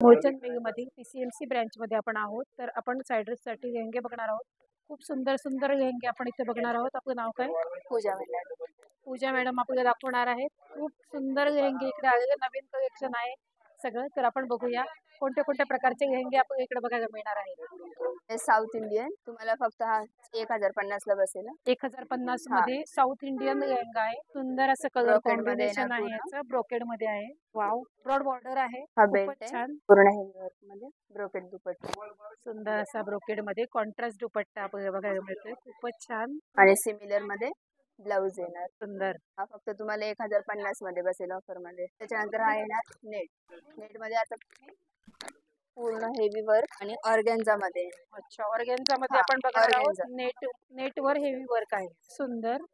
Mulchand मेघमधील PCMC ब्रँचमध्ये आपण आहोत. तर आपण सायड्रेससाठी लेहंगे बघणार आहोत. खूप सुंदर सुंदर लेहंगे आपण इथे बघणार आहोत. आपलं नाव काय? पूजा मॅडम. पूजा मॅडम आपल्याला दाखवणार आहेत. खूप सुंदर लेहंगे इकडे आलेले नवीन कलेक्शन आहे सगळं. तर आपण बघूया कोणत्या कोणत्या प्रकारचे लेहंगे आपल्याला इकडे बघायला मिळणार आहेत. हे साऊथ इंडियन तुम्हाला फक्त हा 1050 ला बसेल. 1050 मध्ये साऊथ इंडियन लेहंगा आहे. सुंदर असं कलर ब्रोकेड मध्ये कॉम्बिनेशन येणार आहे. पूर्ण. याचं ब्रोकेड मध्ये आहे. वाव, ब्रॉड बॉर्डर आहे. हा बेल्ट खूपच आहे छान. पूर्ण हेवी वर्क मध्ये ब्रोकेड दुपट्टा सुंदर असा ब्रोकेड मध्ये कॉन्ट्रास्ट दुपट्टा आपल्याला बघायला मिळतोय. खूपच छान. आणि सिमिलर मध्ये ब्लाउज येणार. सुंदर. हा फक्त तुम्हाला 1050 मध्ये बसेल ऑफर मध्ये. त्याच्यानंतर हा येणार नेट मध्ये आता पूर्ण हेवी वर्क आणि ऑर्गेन्झा मध्ये. अच्छा, ऑर्गेन्झा मध्ये हा, आपण बघणार आहोत. ऑर्गेन्झा. नेट वर हेवी वर्क आहे. सुंदर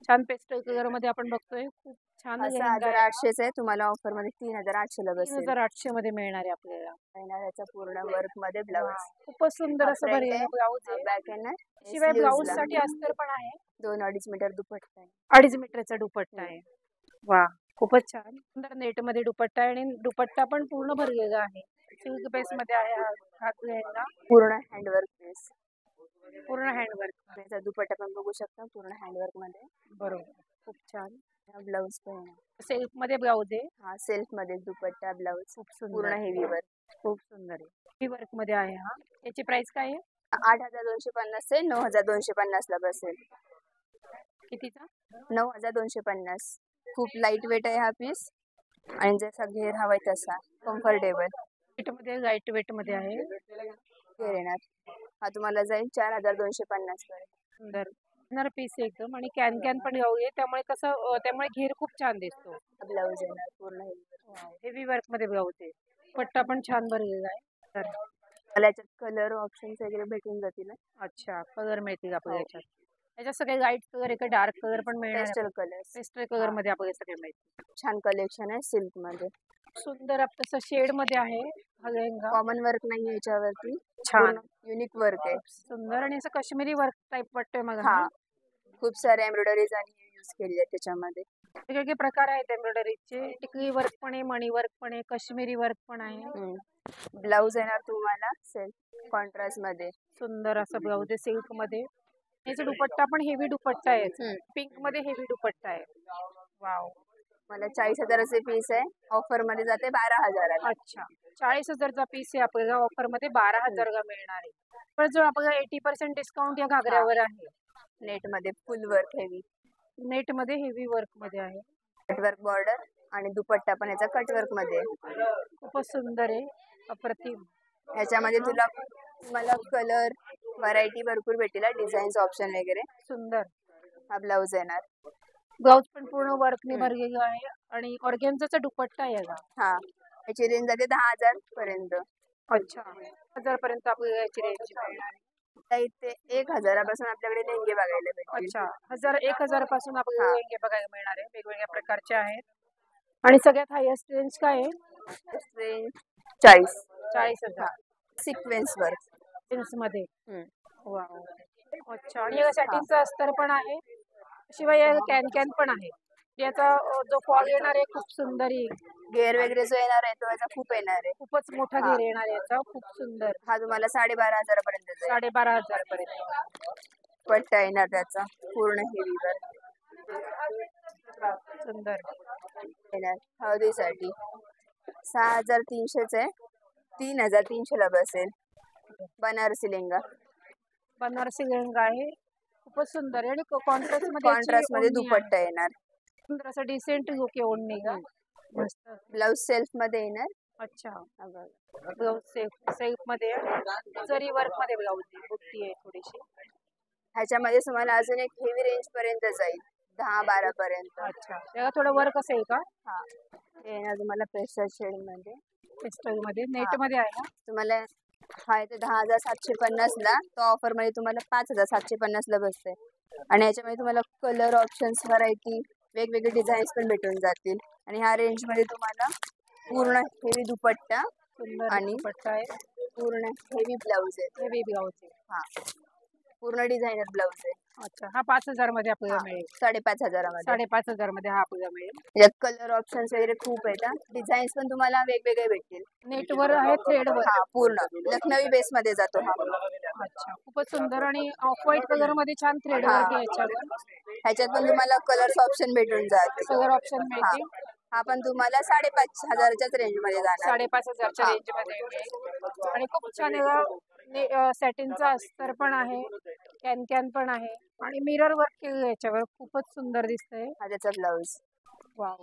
छान पेस्टल कलर मध्ये आपण बघतोय. खूप छान हा लेहंगा आहे. 6800 आहे तुम्हाला ऑफर मध्ये 3800 ला बसेल. 3800 मध्ये मिळणार आहे आपल्याला. याचा पूर्ण वर्क मध्ये ब्लाउज. खूपच सुंदर असं भरलेलं ब्लाउज आहे. बॅक आहे ना. शिवाय ब्लाउज साठी अस्तर पण आहे. 2-2.5 मीटर दुपट्टा आहे. 2.5 मीटरचा दुपट्टा आहे. वा, खूपच छान. सुंदर नेट मध्ये दुपट्टा आहे आणि दुपट्टा पण पूर्ण भरलेला आहे. सिल्क बेस मध्ये आहे हा लेहंगा. पूर्ण हँडवर्क बेस. पूर्ण हँडवर्क. याचा दुपट्टा पण बघू शकता पूर्ण हँडवर्क मध्ये. बरोबर, खूप छान. ब्लाउज पण सिल्क मध्ये ब्लाउज आहे. हा सेल्फ मध्ये दुपट्टा ब्लाउज. खूप सुंदर. पूर्ण हेवी वर्क. खूप सुंदर आहे. हेवी वर्क मध्ये आहे हा. याची प्राइस काय आहे? 8250 ते 9250 ला बसेल. कितीचा? 9250. खूप लाईट वेट आहे हा पीस आणि जसा घेर हवाय तसा कम्फर्टेबल. लाईट वेट मध्ये आहे. घेर येणार. हा तुम्हाला जाईल 4250 पर्यंत. सुंदर पीस एकदम आणि कॅन पण आहे. त्यामुळे कसं त्यामुळे घेर खूप छान दिसतो. ब्लाउज येणार पूर्ण हेवी वर्क मध्ये ब्लाउज आहे. पट्टा पण छान भरलेला आहे. तर मला याच्यात कलर ऑप्शन्स वगैरे भेटून जातील. अच्छा, कलर मिळतील आपल्याला याच्यात. याच्यात सगळे लाईट कलर आहे का डार्क कलर पण मिळणार? Pastel colour. पेस्टल कलर मध्ये आपल्याला सगळे मिळतील. छान कलेक्शन आहे सिल्क मध्ये. सुंदर तसं शेड मध्ये आहे हा लेहंगा. कॉमन वर्क नाही याच्यावरती. छान युनिक वर्क आहे. सुंदर आणि असं काश्मीरी वर्क टाइप वाटतोय मला. हा, खूप सारे एम्ब्रॉयडरीज आणि यूज केली आहे त्याच्यामध्ये. वेगवेगळे प्रकार आहेत एम्ब्रॉयडरीचे. टिकली वर्क पण आहे, मणी वर्क पण आहे, काश्मीरी वर्क पण आहे. ब्लाउज येणार तुम्हाला सेल्फ कॉन्ट्रास्ट मध्ये. सुंदर असं ब्लाउज आहे सिल्क मध्ये. याचा दुपट्टा पण हेवी दुपट्टा आहे. पिंक मध्ये हेवी दुपट्टा आहे. वाव, मला 40,000चे पीस आहे. ऑफर मध्ये जाते 12,000. अच्छा, 40,000चा पीस आहे आपल्याला ऑफर मध्ये 12,000 ला मिळणार आहे. पण जो आपल्याला 80% डिस्काउंट या घागऱ्यावर आहे. नेट मध्ये फुल वर्क हेवी. नेट मध्ये हेवी वर्क मध्ये आहे. कटवर्क बॉर्डर आणि दुपट्टा पण याचा कटवर्क मध्ये. खूपच सुंदर आहे. अप्रतिम. ह्याच्यामध्ये तुम्हाला कलर व्हरायटी भरपूर भेटेल. डिझाईन्स ऑप्शन वगैरे सुंदर. हा ब्लाउज येणार. ब्लाउज पण पूर्ण वर्कने भरलेला आहे आणि ऑर्गेन्झाचा दुपट्टा आहे याला. हा, याची रेंज जाते 10,000 पर्यंत. अच्छा, 1000 पर्यंत आपल्याला याची रेंज मिळणार आहे. इथे 1000 पासून आपल्याकडे लेहंगे बघायला भेटतील. अच्छा, 1000 पासून आपल्याला लेहंगे बघायला मिळणार आहे. वेगवेगळ्या प्रकारचे आहेत. आणि सगळ्यात हायेस्ट रेंज काय आहे? रेंज 40,000. Sequence work. सिक्वेन्स मध्ये. वाव, अच्छा. आणि सॅटिनचं अस्तर पण आहे. शिवाय कॅन पण आहे. याचा जो फॉल येणार आहे खूप सुंदर आहे. घेर वगैरे जो येणार आहे तो याचा खूप येणार आहे. खूपच मोठा घेर येणार आहे याचा. खूप सुंदर. हा तुम्हाला 12,500 पर्यंत. 12,500 पर्यंत. पट्टा येणार त्याचा पूर्ण हेवी वर्क. सुंदर येणार. हळदीसाठी 6,300 आहे. 3,300 ला बसेल. बनारसी लेहंगा. बनारसी लेहंगा आहे. खूपच सुंदर आहे आणि कॉन्ट्रास्ट मध्ये दुपट्टा येणार. सुंदर असं डिसेंट लुक आहे ओढणीला. मस्त. ब्लाउज सेल्फ मध्ये येणार. अच्छा, ब्लाउज सेल्फ मध्ये जरी वर्क मध्ये ब्लाउज आहे. बुट्टी आहे थोडीशी. ह्याच्यामध्ये तुम्हाला अजून एक हेवी रेंज पर्यंत जाईल 10-12 पर्यंत. अच्छा, त्याला थोडं वर्क असेल का? हा, येणार तुम्हाला पेस्टल शेड मध्ये. पेस्टल मध्ये नेट मध्ये आहे ना. तुम्हाला हा येते 10,750 ला. तो ऑफर मध्ये तुम्हाला 5,750 ला बसते. आणि याच्यामध्ये तुम्हाला कलर ऑप्शन्स व्हरायटी वेगवेगळे डिझाईन्स पण भेटून जातील. आणि ह्या रेंज मध्ये तुम्हाला पूर्ण हेवी दुपट्टा आणि दुपट्टा आहे. पूर्ण हेवी ब्लाउज आहे. हेवी ब्लाउज आहे. हा, पूर्ण डिझायनर ब्लाउज आहे. अच्छा, हा 5,000 मध्ये आपल्याला हा, मिळेल. 5,500 5,500 मध्ये हा आपल्याला मिळेल. यात कलर ऑप्शन्स वगैरे खूप आहेत. डिझाईन्स पण तुम्हाला वेगवेगळे भेटतील. नेटवर आहे, थ्रेडवर. हा, पूर्ण लखनवी बेस मध्ये जातो हा. अच्छा, खूपच सुंदर आणि ऑफ व्हाईट कलर मध्ये छान थ्रेड हा. वर्क आहे याच्यावर. ह्याच्यात पण तुम्हाला कलर्स ऑप्शन भेटून जातील. कलर ऑप्शन हा, मिळतील. हा पण तुम्हाला 5,500च्याच रेंज मध्ये जाणार. 5,500च्या हा. रेंज मध्ये मिळेल. आणि खूप छान सॅटिनचा अस्तर पण आहे, कॅन पण आहे आणि मिरर वर्क केलं याच्यावर. खूपच सुंदर दिसतंय. हा त्याचा ब्लाऊज वाव,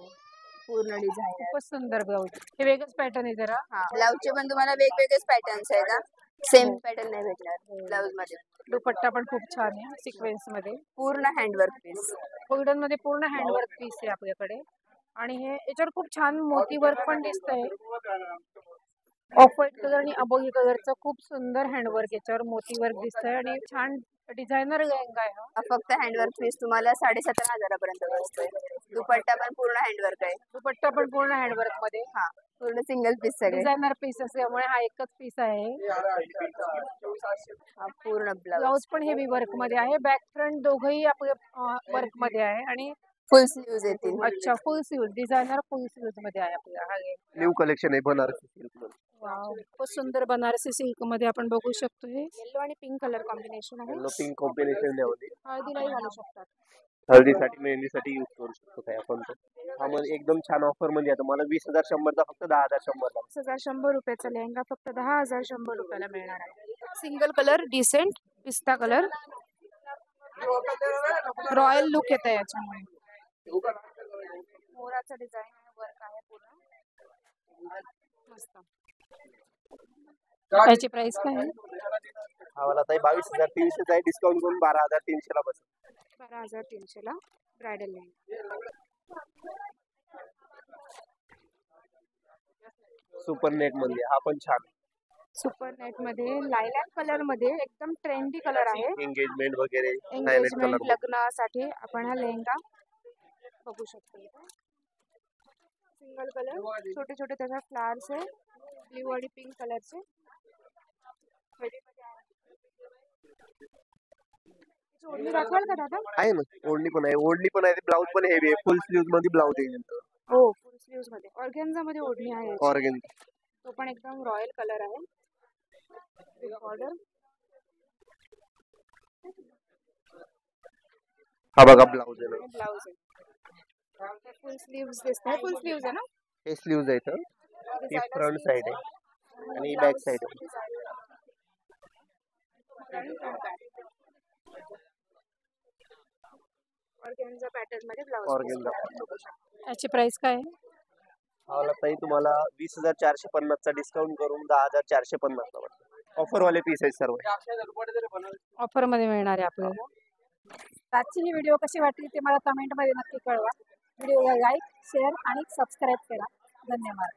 पूर्ण डिझाईन आहे. खूपच सुंदर ब्लाऊज. हे वेगळंच पॅटर्न आहे जरा. हा, ब्लाऊजचे पण तुम्हाला वेगवेगळेच पॅटर्न्स आहेत. सेम पॅटर्न नाही भेटणार ब्लाऊज मध्ये. दुपट्टा पण खूप छान आहे सिक्वेन्स मध्ये. पूर्ण हँडवर्क पीस. गोल्डन मध्ये पूर्ण हँडवर्क पीस आहे आपल्याकडे. आणि हे याच्यावर खूप छान मोती वर्क पण दिसतंय. ऑफ व्हाईट कलर आणि अबोली कलरचं खूप सुंदर हँडवर्क याच्यावर मोती वर्क दिसतंय आणि छान डिझायनर लेहंगा आहे हा. फक्त हँडवर्क पीस तुम्हाला 17,500 पर्यंत बसतोय. दुपट्टा पण पूर्ण हँडवर्क आहे. दुपट्टा पण पूर्ण हँडवर्क मध्ये. हा, पूर्ण सिंगल पीस सगळे. डिझायनर पीस असल्यामुळे हा एकच पीस आहे. हा, पूर्ण ब्लाऊज. ब्लाऊज पण हेवी वर्क मध्ये आहे. बॅक फ्रंट दोघंही आपल्या वर्क मध्ये आहे आणि फुल स्लीव्ज येतील. अच्छा, full sleeve designer full sleeve मध्ये आहे आपल्याला. न्यू कलेक्शन आहे बनारसी सिल्क. वाव, खूप सुंदर बनारसी सिल्क मध्ये आपण बघू शकतो. हे येलो आणि पिंक कलर कॉम्बिनेशन आहे. येलो पिंक कॉम्बिनेशन द्यावली. हळदीलाही घालू शकतात. हळदीसाठी मेहंदीसाठी यूज करू शकतो काय आपण तो. हा म्हणजे एकदम छान ऑफर मध्ये आहे. तुम्हाला 20,100चा फक्त 10,100 ला. 10,100 रुपयाचा लेहंगा फक्त 10,100 रुपयाला मिळणार आहे. सिंगल कलर, डिसेंट पिस्ता कलर, रॉयल लुक येत आहे याच्यामुळे. मोराचं डिझाईन वर्क आहे पूर्ण मस्त. याची प्राइस काय आहे? हा वाला ताई 22,300 चा आहे. डिस्काउंट करून 12,300 ला बसेल. 12,300 ला ब्रायडल लेहंगा. सुपर नेट मध्ये हा पण छान. सुपर नेट मध्ये लायलॅक कलर मध्ये एकदम ट्रेंडी कलर आहे. एंगेजमेंट वगैरे एंगेजमेंट लग्नासाठी आपण हा लेहंगा बघू शकतो. सिंगल कलर, छोटे छोटे त्याच्या फ्लावर्स आहे. ब्ल्यू आणि पिंक कलरचे. ओढणी दाखवाल का दादा? आहे ना, ओढणी पण आहे. ओढणी पण आहे. ब्लाऊज पण हेवी आहे. फुल स्लीव्ह मध्ये ब्लाऊज आहे. हो, फुल स्लीव्ह मध्ये ऑर्गेन्झा मध्ये ओढणी आहे. ऑर्गेन्झा. तो पण एकदम रॉयल कलर आहे. ऑर्डर. हा बघा ब्लाऊज आहे. ब्लाऊज आहे. फुल स्लीव्ह्स दिसतात. फुल स्लीव्ह्स आहे ना? हे स्लीव्ज आहेत. ही फ्रंट साइड आहे आणि बॅक साइड आहे. ऑर्गेन्झा पॅटर्न मध्ये ब्लाऊज. ऑर्गेन्झा. याची प्राइस काय आहे? हा ताई तुम्हाला 20,450 चा डिस्काउंट करून 10,450 ला बसेल. ऑफर वाले पीस आहेत सर्व. ऑफर मध्ये मिळणार आहे आपल्याला. आजची ही व्हिडिओ कशी वाटली ते मला कमेंट मध्ये नक्की कळवा. व्हिडिओला लाईक, शेअर आणि सबस्क्राईब करा. धन्यवाद.